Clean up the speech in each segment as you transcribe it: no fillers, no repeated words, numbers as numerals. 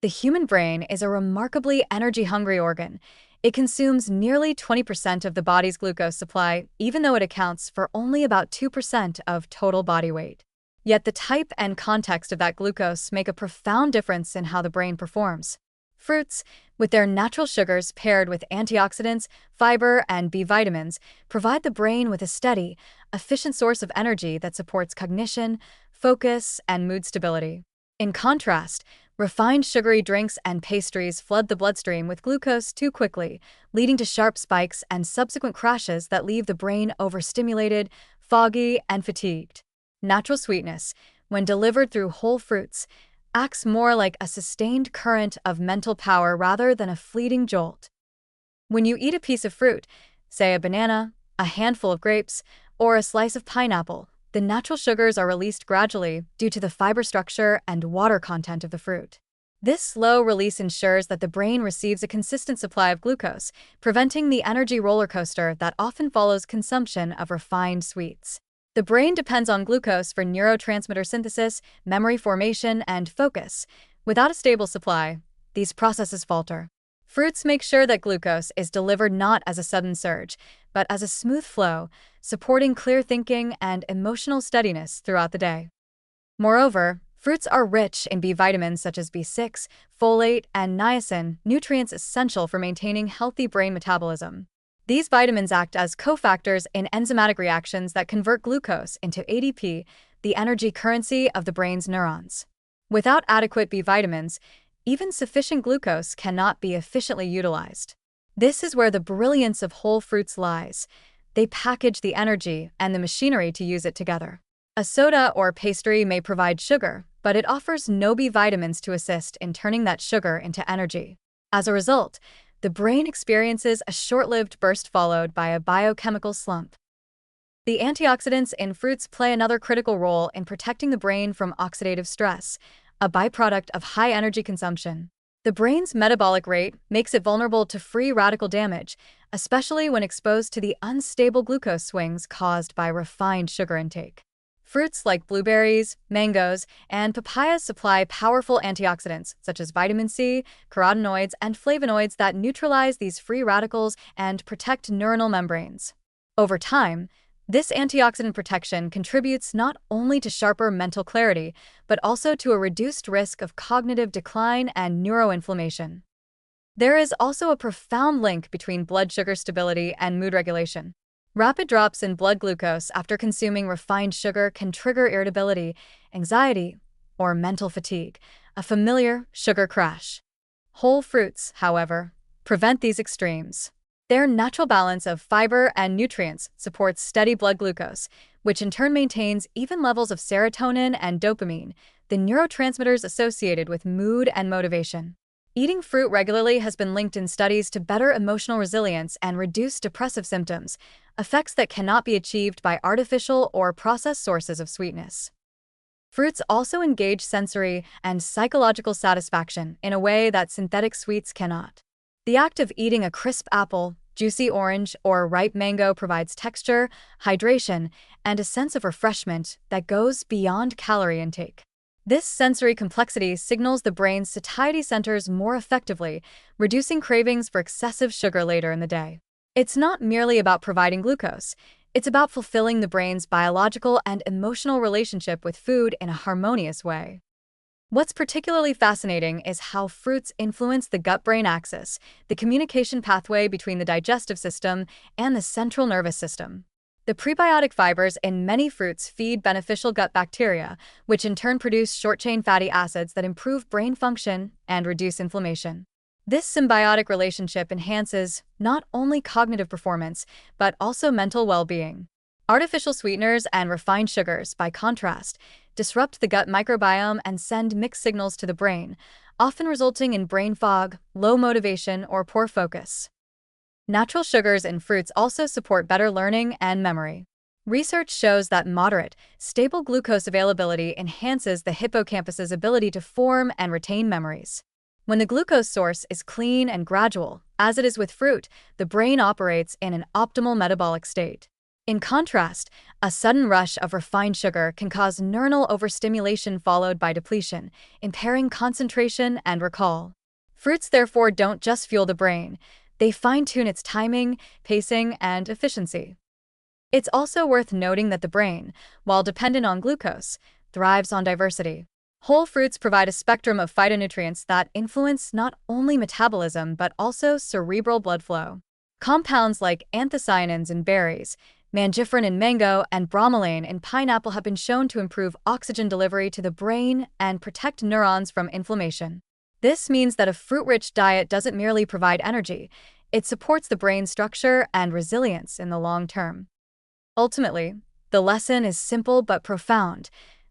The human brain is a remarkably energy-hungry organ. It consumes nearly 20% of the body's glucose supply, even though it accounts for only about 2% of total body weight. Yet the type and context of that glucose make a profound difference in how the brain performs. Fruits, with their natural sugars paired with antioxidants, fiber, and B vitamins, provide the brain with a steady, efficient source of energy that supports cognition, focus, and mood stability. In contrast, refined sugary drinks and pastries flood the bloodstream with glucose too quickly, leading to sharp spikes and subsequent crashes that leave the brain overstimulated, foggy, and fatigued. Natural sweetness, when delivered through whole fruits, acts more like a sustained current of mental power rather than a fleeting jolt. When you eat a piece of fruit, say a banana, a handful of grapes, or a slice of pineapple, the natural sugars are released gradually due to the fiber structure and water content of the fruit. This slow release ensures that the brain receives a consistent supply of glucose, preventing the energy roller coaster that often follows consumption of refined sweets. The brain depends on glucose for neurotransmitter synthesis, memory formation, and focus. Without a stable supply, these processes falter. Fruits make sure that glucose is delivered not as a sudden surge, but as a smooth flow, supporting clear thinking and emotional steadiness throughout the day. Moreover, fruits are rich in B vitamins such as B6, folate, and niacin, nutrients essential for maintaining healthy brain metabolism. These vitamins act as cofactors in enzymatic reactions that convert glucose into ADP, the energy currency of the brain's neurons. Without adequate B vitamins, even sufficient glucose cannot be efficiently utilized. This is where the brilliance of whole fruits lies. They package the energy and the machinery to use it together. A soda or pastry may provide sugar, but it offers no B vitamins to assist in turning that sugar into energy. As a result, the brain experiences a short-lived burst followed by a biochemical slump. The antioxidants in fruits play another critical role in protecting the brain from oxidative stress, a byproduct of high energy consumption. The brain's metabolic rate makes it vulnerable to free radical damage, especially when exposed to the unstable glucose swings caused by refined sugar intake. Fruits like blueberries, mangoes, and papayas supply powerful antioxidants such as vitamin C, carotenoids, and flavonoids that neutralize these free radicals and protect neuronal membranes. Over time, this antioxidant protection contributes not only to sharper mental clarity, but also to a reduced risk of cognitive decline and neuroinflammation. There is also a profound link between blood sugar stability and mood regulation. Rapid drops in blood glucose after consuming refined sugar can trigger irritability, anxiety, or mental fatigue, a familiar sugar crash. Whole fruits, however, prevent these extremes. Their natural balance of fiber and nutrients supports steady blood glucose, which in turn maintains even levels of serotonin and dopamine, the neurotransmitters associated with mood and motivation. Eating fruit regularly has been linked in studies to better emotional resilience and reduce depressive symptoms, effects that cannot be achieved by artificial or processed sources of sweetness. Fruits also engage sensory and psychological satisfaction in a way that synthetic sweets cannot. The act of eating a crisp apple, juicy orange, or ripe mango provides texture, hydration, and a sense of refreshment that goes beyond calorie intake. This sensory complexity signals the brain's satiety centers more effectively, reducing cravings for excessive sugar later in the day. It's not merely about providing glucose, it's about fulfilling the brain's biological and emotional relationship with food in a harmonious way. What's particularly fascinating is how fruits influence the gut-brain axis, the communication pathway between the digestive system and the central nervous system. The prebiotic fibers in many fruits feed beneficial gut bacteria, which in turn produce short-chain fatty acids that improve brain function and reduce inflammation. This symbiotic relationship enhances not only cognitive performance, but also mental well-being. Artificial sweeteners and refined sugars, by contrast, disrupt the gut microbiome and send mixed signals to the brain, often resulting in brain fog, low motivation, or poor focus. Natural sugars in fruits also support better learning and memory. Research shows that moderate, stable glucose availability enhances the hippocampus's ability to form and retain memories. When the glucose source is clean and gradual, as it is with fruit, the brain operates in an optimal metabolic state. In contrast, a sudden rush of refined sugar can cause neuronal overstimulation followed by depletion, impairing concentration and recall. Fruits, therefore, don't just fuel the brain, they fine-tune its timing, pacing, and efficiency. It's also worth noting that the brain, while dependent on glucose, thrives on diversity. Whole fruits provide a spectrum of phytonutrients that influence not only metabolism but also cerebral blood flow. Compounds like anthocyanins in berries, mangifrin in mango, and bromelain in pineapple have been shown to improve oxygen delivery to the brain and protect neurons from inflammation. This means that a fruit-rich diet doesn't merely provide energy, it supports the brain's structure and resilience in the long term. Ultimately, the lesson is simple but profound.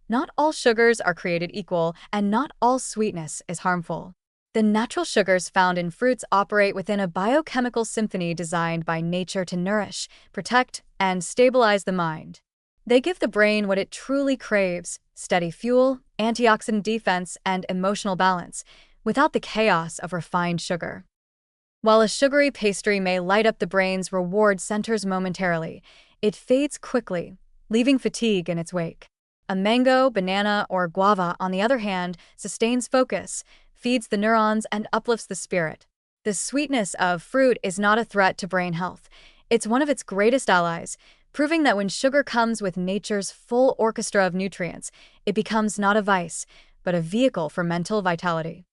Not all sugars are created equal, and not all sweetness is harmful. The natural sugars found in fruits operate within a biochemical symphony designed by nature to nourish, protect, and stabilize the mind. They give the brain what it truly craves: steady fuel, antioxidant defense, and emotional balance, without the chaos of refined sugar. While a sugary pastry may light up the brain's reward centers momentarily, it fades quickly, leaving fatigue in its wake. A mango, banana, or guava, on the other hand, sustains focus, feeds the neurons, and uplifts the spirit. The sweetness of fruit is not a threat to brain health. It's one of its greatest allies, proving that when sugar comes with nature's full orchestra of nutrients, it becomes not a vice, but a vehicle for mental vitality.